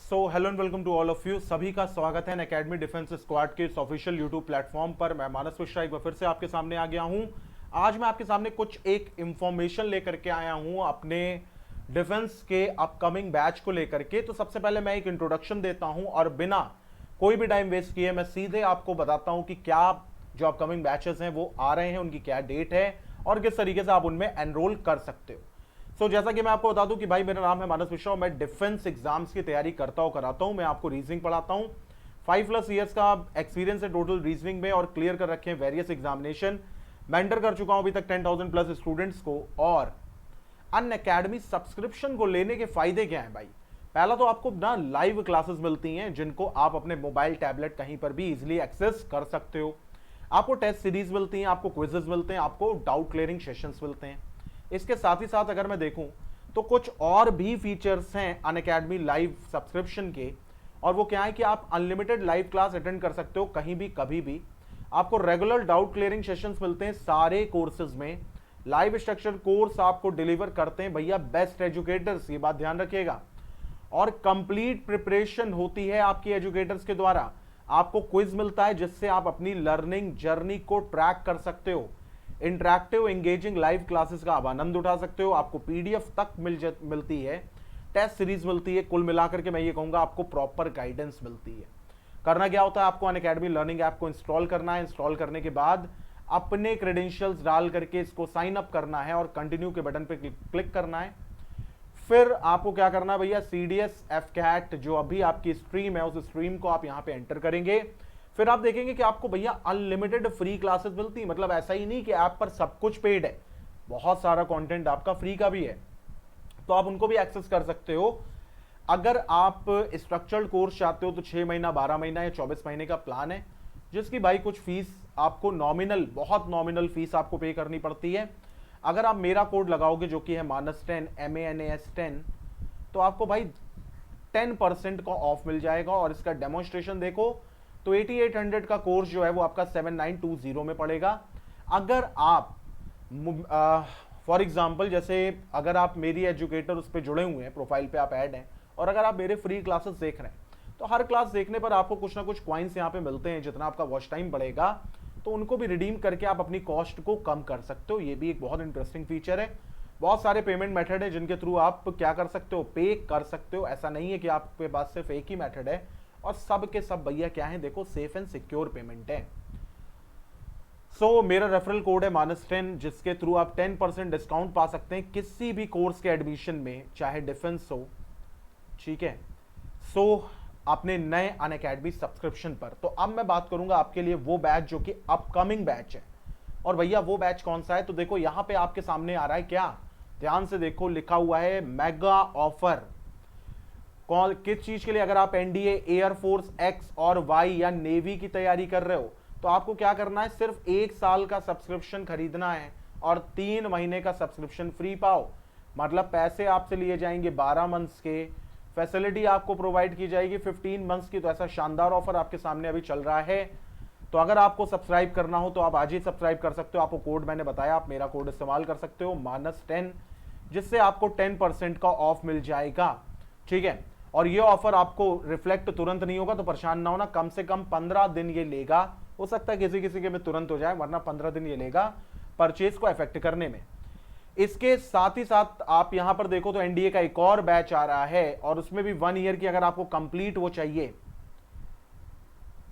Hello and welcome to all of you. सभी का स्वागत है एकेडमी डिफेंस स्क्वाड के इस ऑफिशियल यूट्यूब प्लेटफॉर्म पर। मैं मानस मिश्रा एक बार फिर से आपके सामने आ गया हूं। आज मैं आपके सामने कुछ एक इंफॉर्मेशन लेकर के आया हूं अपने डिफेंस के अपकमिंग बैच को लेकर के। तो सबसे पहले मैं एक इंट्रोडक्शन देता हूं और बिना कोई भी टाइम वेस्ट किए मैं सीधे आपको बताता हूं कि क्या जो अपकमिंग बैचेस हैं वो आ रहे हैं, उनकी क्या डेट है और किस तरीके से आप उनमें एनरोल कर सकते हो। जैसा कि मैं आपको बता दूं कि भाई मेरा नाम है मानस मिश्रा और मैं डिफेंस एग्जाम्स की तैयारी करता हूं कराता हूं। मैं आपको रीजनिंग पढ़ाता हूं। 5+ ईयर्स का एक्सपीरियंस है टोटल रीजनिंग में और क्लियर कर रखे हैं वेरियस एग्जामिनेशन। मेंटर कर चुका हूं अभी तक 10,000+ स्टूडेंट्स को। और अनअकैडमी सब्सक्रिप्शन को लेने के फायदे क्या हैं भाई? पहला तो आपको ना लाइव क्लासेस मिलती हैं जिनको आप अपने मोबाइल टैबलेट कहीं पर भी इजिली एक्सेस कर सकते हो। आपको टेस्ट सीरीज मिलती हैं, आपको क्विजेस मिलते हैं, आपको डाउट क्लियरिंग सेशंस मिलते हैं। इसके साथ ही साथ अगर मैं देखूं तो कुछ और भी फीचर्स हैं अनअकैडमी लाइव सब्सक्रिप्शन के। और वो क्या है कि आप अनलिमिटेड लाइव क्लास अटेंड कर सकते हो कहीं भी कभी भी। आपको रेगुलर डाउट क्लियरिंग सेशंस मिलते हैं सारे कोर्सेज में। लाइव स्ट्रक्चर कोर्स आपको डिलीवर करते हैं भैया बेस्ट एजुकेटर्स, ये बात ध्यान रखिएगा। और कंप्लीट प्रिपरेशन होती है आपकी एजुकेटर्स के द्वारा। आपको क्विज मिलता है जिससे आप अपनी लर्निंग जर्नी को ट्रैक कर सकते हो। इंटरैक्टिव एंगेजिंग लाइव क्लासेस का आप आनंद उठा सकते हो। आपको पीडीएफ तक मिलती है, टेस्ट सीरीज मिलती है। कुल मिलाकर के मैं ये कहूंगा आपको प्रॉपर गाइडेंस मिलती है। करना क्या होता है, आपको अनअकैडमी लर्निंग ऐप को इंस्टॉल करना है। इंस्टॉल करने के बाद अपने क्रेडेंशियल्स डाल करके इसको साइन अप करना है और कंटिन्यू के बटन पे क्लिक करना है। फिर आपको क्या करना है भैया, सीडीएस एफकैट जो अभी आपकी स्ट्रीम है उस स्ट्रीम को आप यहां पे एंटर करेंगे। फिर आप देखेंगे कि आपको भैया अनलिमिटेड फ्री क्लासेस मिलती है। मतलब ऐसा ही नहीं कि ऐप पर सब कुछ पेड है, बहुत सारा कंटेंट आपका फ्री का भी है, तो आप उनको भी एक्सेस कर सकते हो। अगर आप स्ट्रक्चर्ड कोर्स चाहते हो तो 6 महीना, 12 महीना या 24 महीने का प्लान है, जिसकी भाई कुछ फीस आपको नॉमिनल, बहुत नॉमिनल फीस आपको पे करनी पड़ती है। अगर आप मेरा कोड लगाओगे जो कि है -10 MANAS10, तो आपको भाई 10% का ऑफ मिल जाएगा। और इसका डेमोन्स्ट्रेशन देखो तो 8800 का कोर्स जो है वो आपका 7920 में पड़ेगा। अगर आप फॉर एग्जांपल जैसे अगर आप मेरी एजुकेटर उस पर जुड़े हुए हैं, प्रोफाइल पे आप ऐड हैं और अगर आप मेरे फ्री क्लासेस देख रहे हैं तो हर क्लास देखने पर आपको कुछ ना कुछ क्वाइंस यहाँ पे मिलते हैं। जितना आपका वॉच टाइम बढ़ेगा तो उनको भी रिडीम करके आप अपनी कॉस्ट को कम कर सकते हो। ये भी एक बहुत इंटरेस्टिंग फीचर है। बहुत सारे पेमेंट मेथड है जिनके थ्रू आप क्या कर सकते हो, पे कर सकते हो। ऐसा नहीं है कि आपके पास सिर्फ एक ही मेथड है। और सब के सब भैया क्या है, देखो सेफ एंड सिक्योर पेमेंट है। मेरा रेफरल कोड है -10 जिसके थ्रू आप 10% डिस्काउंट पा सकते हैं किसी भी कोर्स के एडमिशन में, चाहे डिफेंस हो, ठीक है। अपने नए अनअकैडमी सब्सक्रिप्शन पर। तो अब मैं बात करूंगा आपके लिए वो बैच जो कि अपकमिंग बैच है। और भैया वो बैच कौन सा है, तो देखो यहां पे आपके सामने आ रहा है क्या, ध्यान से देखो, लिखा हुआ है मेगा ऑफर। कौन किस चीज के लिए? अगर आप एनडीए, एयरफोर्स एक्स और वाई या नेवी की तैयारी कर रहे हो तो आपको क्या करना है, सिर्फ 1 साल का सब्सक्रिप्शन खरीदना है और 3 महीने का सब्सक्रिप्शन फ्री पाओ। मतलब पैसे आपसे लिए जाएंगे 12 मंथ्स के, फैसिलिटी आपको प्रोवाइड की जाएगी 15 मंथ्स की। तो ऐसा शानदार ऑफर आपके सामने अभी चल रहा है। तो अगर आपको सब्सक्राइब करना हो तो आप आज ही सब्सक्राइब कर सकते हो। आपको कोड मैंने बताया, आप मेरा कोड इस्तेमाल कर सकते हो -10, जिससे आपको 10% का ऑफ मिल जाएगा, ठीक है। और ये ऑफर आपको रिफ्लेक्ट तुरंत नहीं होगा, तो परेशान ना होना, कम से कम 15 दिन ये लेगा। हो सकता है किसी किसी के में तुरंत हो जाए, वरना 15 दिन ये लेगा परचेज को इफेक्ट करने में। इसके साथ ही साथ आप यहां पर देखो तो एनडीए का एक और बैच आ रहा है और उसमें भी 1 ईयर की अगर आपको कंप्लीट वो चाहिए,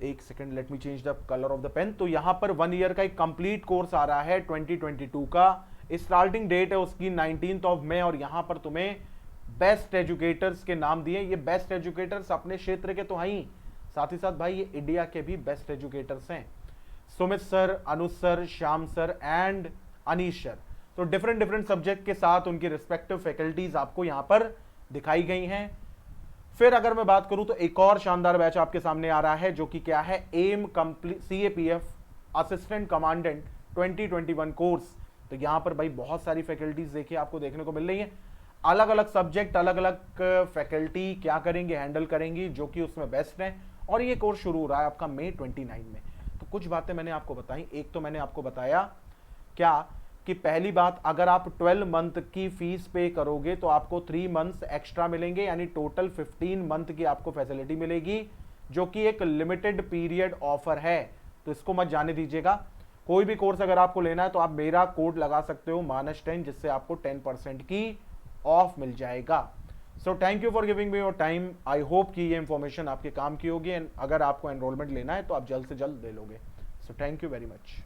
एक second, let me change the colour of the pen. तो यहां पर 1 ईयर का एक कंप्लीट कोर्स आ रहा है 2022 का। स्टार्टिंग डेट है उसकी 19 मई और यहां पर तुम्हें बेस्ट एजुकेटर्स के नाम दिए। ये बेस्ट एजुकेटर्स अपने क्षेत्र के तो हैं ही, साथ ही साथ भाई ये इंडिया के भी बेस्ट एजुकेटर्स हैं। Sumit sir, Anuj sir, Shyam sir and Anish sir. तो डिफरेंट सब्जेक्ट के साथ उनकी रिस्पेक्टिव फैकल्टीज आपको यहां पर दिखाई गई हैं। फिर अगर मैं बात करूं तो एक और शानदार बैच आपके सामने आ रहा है जो कि क्या है, एम complete CAPF assistant commandant 2021 course. तो यहां पर भाई बहुत सारी फैकल्टीज देखिए आपको देखने को मिल रही हैं। अलग अलग सब्जेक्ट, अलग अलग फैकल्टी क्या करेंगे, हैंडल करेंगी, जो कि उसमें बेस्ट है। और ये कोर्स शुरू हो रहा है आपका मई 29 में। तो कुछ बातें मैंने आपको बताई। एक तो मैंने आपको बताया क्या कि पहली बात, अगर आप 12 मंथ की फीस पे करोगे तो आपको 3 मंथ्स एक्स्ट्रा मिलेंगे, यानी टोटल 15 मंथ की आपको फैसिलिटी मिलेगी, जो कि एक लिमिटेड पीरियड ऑफर है, तो इसको मत जाने दीजिएगा। कोई भी कोर्स अगर आपको लेना है तो आप मेरा कोड लगा सकते हो मानस10, जिससे आपको 10% की ऑफ मिल जाएगा। So thank you for giving me your time. I hope कि ये इंफॉर्मेशन आपके काम की होगी, एंड अगर आपको एनरोलमेंट लेना है तो आप जल्द से जल्द ले लोगे। So thank you very much.